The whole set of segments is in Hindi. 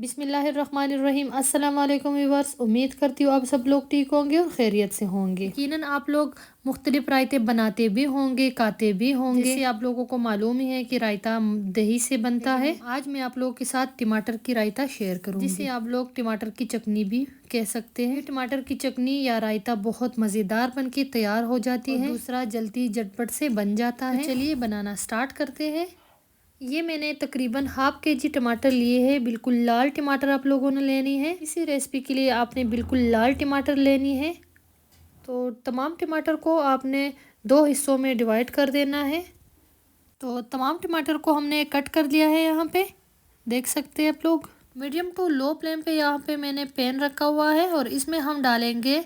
बिस्मिल्लाहिर्रहमानिर्रहीम। अस्सलाम वालेकुम व्यूअर्स। उम्मीद करती हूँ आप सब लोग ठीक होंगे और खैरियत से होंगे। यकीनन आप लोग मुख्तलिफ रायते बनाते भी होंगे, खाते भी होंगे। जैसे आप लोगों को मालूम ही है कि रायता दही से बनता है। आज मैं आप लोगों के साथ टमाटर की रायता शेयर करूँगी, जिसे आप लोग टमाटर की चटनी भी कह सकते हैं। टमाटर की चटनी या रायता बहुत मज़ेदार बन के तैयार हो जाती है। दूसरा जल्दी झटपट से बन जाता है। चलिए बनाना स्टार्ट करते हैं। ये मैंने तकरीबन हाफ के जी टमाटर लिए हैं। बिल्कुल लाल टमाटर आप लोगों ने लेनी है। इसी रेसिपी के लिए आपने बिल्कुल लाल टमाटर लेनी है। तो तमाम टमाटर को आपने 2 हिस्सों में डिवाइड कर देना है। तो तमाम टमाटर को हमने कट कर दिया है। यहाँ पे देख सकते हैं आप लोग। मीडियम टू लो फ्लेम पे यहाँ पे मैंने पैन रखा हुआ है और इसमें हम डालेंगे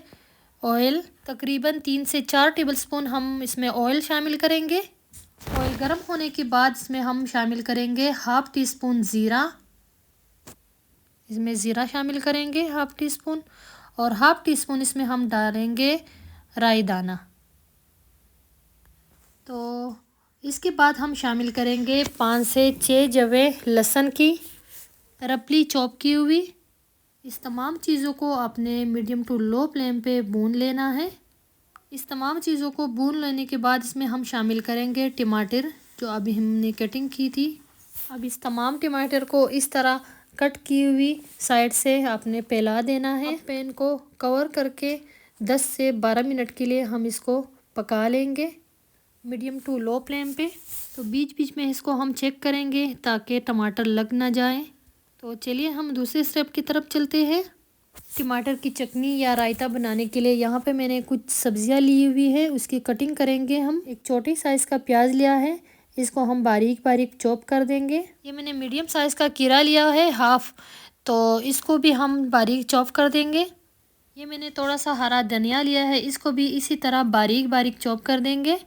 ऑयल। तकरीबन 3 से 4 टेबलस्पून हम इसमें ऑयल शामिल करेंगे। ऑयल गर्म होने के बाद इसमें हम शामिल करेंगे हाफ टी स्पून ज़ीरा। इसमें ज़ीरा शामिल करेंगे हाफ टी स्पून, और हाफ टी स्पून इसमें हम डालेंगे राई दाना। तो इसके बाद हम शामिल करेंगे 5 से 6 जवे लहसुन की रफली चॉप की हुई। इस तमाम चीज़ों को आपने मीडियम टू लो फ्लेम पे भून लेना है। इस तमाम चीज़ों को भून लेने के बाद इसमें हम शामिल करेंगे टमाटर जो अभी हमने कटिंग की थी। अब इस तमाम टमाटर को इस तरह कट की हुई साइड से आपने फैला देना है। पैन को कवर करके 10 से 12 मिनट के लिए हम इसको पका लेंगे मीडियम टू लो फ्लेम पे। तो बीच बीच में इसको हम चेक करेंगे ताकि टमाटर लग ना जाए। तो चलिए हम दूसरे स्टेप की तरफ चलते हैं। टमाटर की चटनी या रायता बनाने के लिए यहाँ पे मैंने कुछ सब्जियाँ ली हुई है, उसकी कटिंग करेंगे हम। एक छोटी साइज़ का प्याज लिया है, इसको हम बारीक बारीक चॉप कर देंगे। ये मैंने मीडियम साइज़ का खीरा लिया है हाफ, तो इसको भी हम बारीक चॉप कर देंगे। ये मैंने थोड़ा सा हरा धनिया लिया है, इसको भी इसी तरह बारीक बारीक चॉप कर देंगे।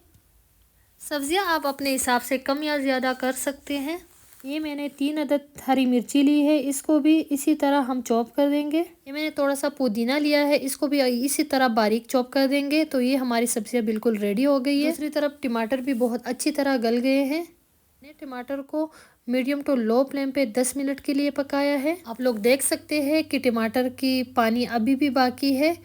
सब्जियाँ आप अपने हिसाब से कम या ज़्यादा कर सकते हैं। ये मैंने 3 अदद हरी मिर्ची ली है, इसको भी इसी तरह हम चॉप कर देंगे। ये मैंने थोड़ा सा पुदीना लिया है, इसको भी इसी तरह बारीक चॉप कर देंगे। तो ये हमारी सब्जियां बिल्कुल रेडी हो गई है। दूसरी तरफ टमाटर भी बहुत अच्छी तरह गल गए हैं। मैंने टमाटर को मीडियम टू लो फ्लेम पे 10 मिनट के लिए पकाया है। आप लोग देख सकते हैं कि टमाटर की पानी अभी भी बाकी है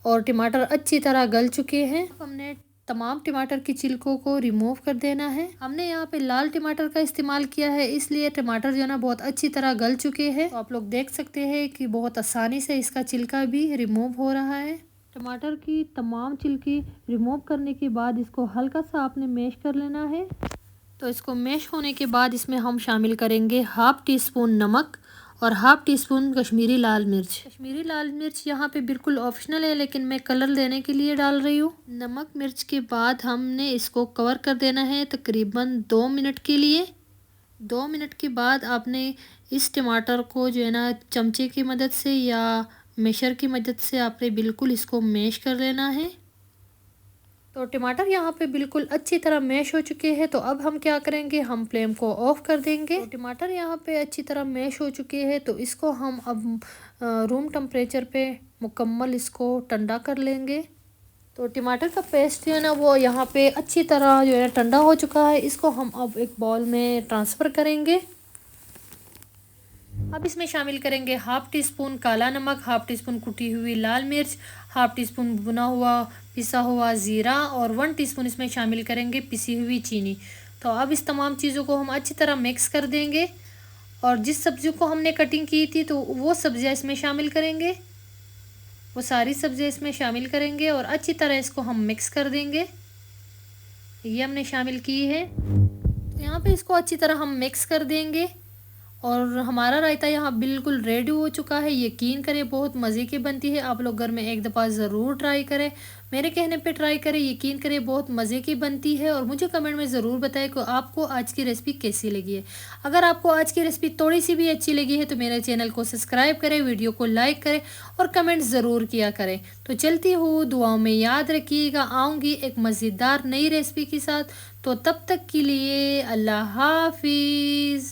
और टमाटर अच्छी तरह गल चुके हैं। हमने तमाम टमाटर की छिलकों को रिमूव कर देना है। हमने यहाँ पे लाल टमाटर का इस्तेमाल किया है, इसलिए टमाटर जो है ना बहुत अच्छी तरह गल चुके हैं। तो आप लोग देख सकते हैं कि बहुत आसानी से इसका छिलका भी रिमूव हो रहा है। टमाटर की तमाम छिलकी रिमूव करने के बाद इसको हल्का सा आपने मैश कर लेना है। तो इसको मैश होने के बाद इसमें हम शामिल करेंगे हाफ टी स्पून नमक और हाफ टी स्पून कश्मीरी लाल मिर्च। कश्मीरी लाल मिर्च यहाँ पे बिल्कुल ऑप्शनल है, लेकिन मैं कलर देने के लिए डाल रही हूँ। नमक मिर्च के बाद हमने इसको कवर कर देना है तकरीबन 2 मिनट के लिए। 2 मिनट के बाद आपने इस टमाटर को जो है ना चमचे की मदद से या मैशर की मदद से आपने बिल्कुल इसको मैश कर लेना है। तो टमाटर यहाँ पे बिल्कुल अच्छी तरह मैश हो चुके हैं। तो अब हम क्या करेंगे, हम फ्लेम को ऑफ कर देंगे। तो टमाटर यहाँ पे अच्छी तरह मैश हो चुके हैं, तो इसको हम अब रूम टेम्परेचर पे मुकम्मल इसको ठंडा कर लेंगे। तो टमाटर का पेस्ट जो है ना वो यहाँ पे अच्छी तरह जो है ठंडा हो चुका है। इसको हम अब एक बाउल में ट्रांसफ़र करेंगे। अब इसमें शामिल करेंगे हाफ टी स्पून काला नमक, हाफ टी स्पून कुटी हुई लाल मिर्च, हाफ टी स्पून भुना हुआ पिसा हुआ ज़ीरा और 1 टीस्पून इसमें शामिल करेंगे पिसी हुई चीनी। तो अब इस तमाम चीज़ों को हम अच्छी तरह मिक्स कर देंगे और जिस सब्जियों को हमने कटिंग की थी तो वो सब्जियां इसमें शामिल करेंगे। वो सारी सब्जियां इसमें शामिल करेंगे और अच्छी तरह इसको हम मिक्स कर देंगे। ये हमने शामिल की है। तो यहाँ पे इसको अच्छी तरह हम मिक्स कर देंगे और हमारा रायता यहाँ बिल्कुल रेडी हो चुका है। यकीन करें बहुत मज़े की बनती है। आप लोग घर में एक दफ़ा ज़रूर ट्राई करें, मेरे कहने पे ट्राई करें। यकीन करें बहुत मज़े की बनती है और मुझे कमेंट में ज़रूर बताएं कि आपको आज की रेसिपी कैसी लगी है। अगर आपको आज की रेसिपी थोड़ी सी भी अच्छी लगी है तो मेरे चैनल को सब्सक्राइब करें, वीडियो को लाइक करें और कमेंट ज़रूर किया करें। तो चलती हूँ, दुआओं में याद रखिएगा। आऊँगी एक मज़ेदार नई रेसिपी के साथ। तो तब तक के लिए अल्लाह हाफिज़।